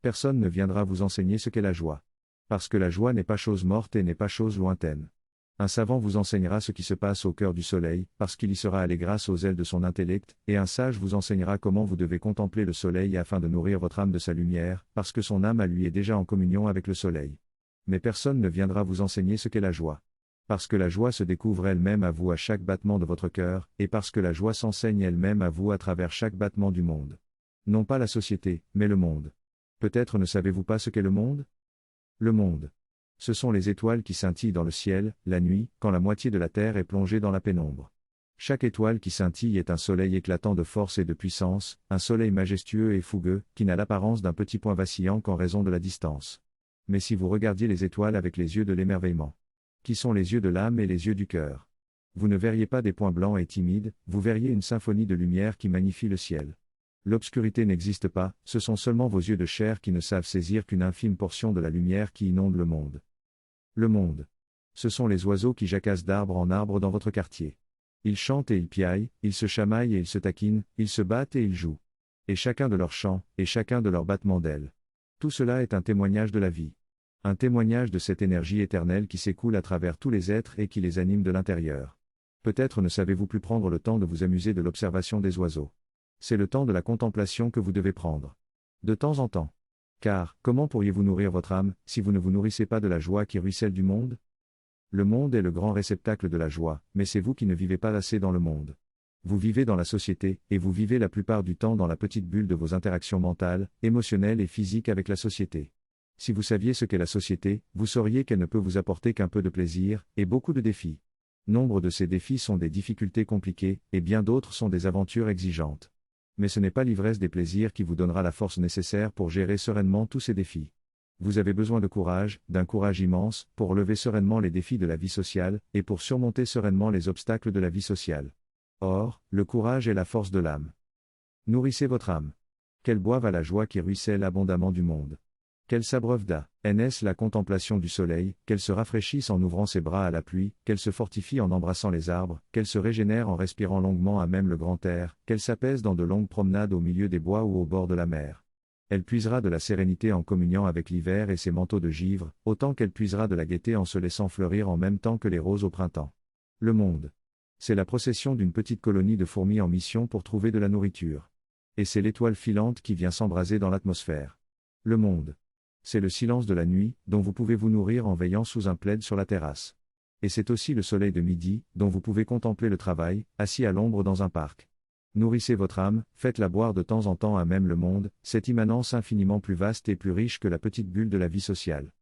Personne ne viendra vous enseigner ce qu'est la joie. Parce que la joie n'est pas chose morte et n'est pas chose lointaine. Un savant vous enseignera ce qui se passe au cœur du soleil, parce qu'il y sera allé grâce aux ailes de son intellect, et un sage vous enseignera comment vous devez contempler le soleil afin de nourrir votre âme de sa lumière, parce que son âme à lui est déjà en communion avec le soleil. Mais personne ne viendra vous enseigner ce qu'est la joie. Parce que la joie se découvre elle-même à vous à chaque battement de votre cœur, et parce que la joie s'enseigne elle-même à vous à travers chaque battement du monde. Non pas la société, mais le monde. Peut-être ne savez-vous pas ce qu'est le monde ? Le monde. Ce sont les étoiles qui scintillent dans le ciel, la nuit, quand la moitié de la terre est plongée dans la pénombre. Chaque étoile qui scintille est un soleil éclatant de force et de puissance, un soleil majestueux et fougueux, qui n'a l'apparence d'un petit point vacillant qu'en raison de la distance. Mais si vous regardiez les étoiles avec les yeux de l'émerveillement, qui sont les yeux de l'âme et les yeux du cœur, vous ne verriez pas des points blancs et timides, vous verriez une symphonie de lumière qui magnifie le ciel. L'obscurité n'existe pas, ce sont seulement vos yeux de chair qui ne savent saisir qu'une infime portion de la lumière qui inonde le monde. Le monde. Ce sont les oiseaux qui jacassent d'arbre en arbre dans votre quartier. Ils chantent et ils piaillent, ils se chamaillent et ils se taquinent, ils se battent et ils jouent. Et chacun de leurs chants, et chacun de leurs battements d'ailes. Tout cela est un témoignage de la vie. Un témoignage de cette énergie éternelle qui s'écoule à travers tous les êtres et qui les anime de l'intérieur. Peut-être ne savez-vous plus prendre le temps de vous amuser de l'observation des oiseaux. C'est le temps de la contemplation que vous devez prendre. De temps en temps. Car, comment pourriez-vous nourrir votre âme, si vous ne vous nourrissez pas de la joie qui ruisselle du monde ? Le monde est le grand réceptacle de la joie, mais c'est vous qui ne vivez pas assez dans le monde. Vous vivez dans la société, et vous vivez la plupart du temps dans la petite bulle de vos interactions mentales, émotionnelles et physiques avec la société. Si vous saviez ce qu'est la société, vous sauriez qu'elle ne peut vous apporter qu'un peu de plaisir, et beaucoup de défis. Nombre de ces défis sont des difficultés compliquées, et bien d'autres sont des aventures exigeantes. Mais ce n'est pas l'ivresse des plaisirs qui vous donnera la force nécessaire pour gérer sereinement tous ces défis. Vous avez besoin de courage, d'un courage immense, pour relever sereinement les défis de la vie sociale, et pour surmonter sereinement les obstacles de la vie sociale. Or, le courage est la force de l'âme. Nourrissez votre âme. Qu'elle boive à la joie qui ruisselle abondamment du monde. Qu'elle s'abreuve d'Ns la contemplation du soleil, qu'elle se rafraîchisse en ouvrant ses bras à la pluie, qu'elle se fortifie en embrassant les arbres, qu'elle se régénère en respirant longuement à même le grand air, qu'elle s'apaise dans de longues promenades au milieu des bois ou au bord de la mer. Elle puisera de la sérénité en communiant avec l'hiver et ses manteaux de givre, autant qu'elle puisera de la gaieté en se laissant fleurir en même temps que les roses au printemps. Le monde. C'est la procession d'une petite colonie de fourmis en mission pour trouver de la nourriture. Et c'est l'étoile filante qui vient s'embraser dans l'atmosphère. Le monde. C'est le silence de la nuit, dont vous pouvez vous nourrir en veillant sous un plaid sur la terrasse. Et c'est aussi le soleil de midi, dont vous pouvez contempler le travail, assis à l'ombre dans un parc. Nourrissez votre âme, faites-la boire de temps en temps à même le monde, cette immanence infiniment plus vaste et plus riche que la petite bulle de la vie sociale.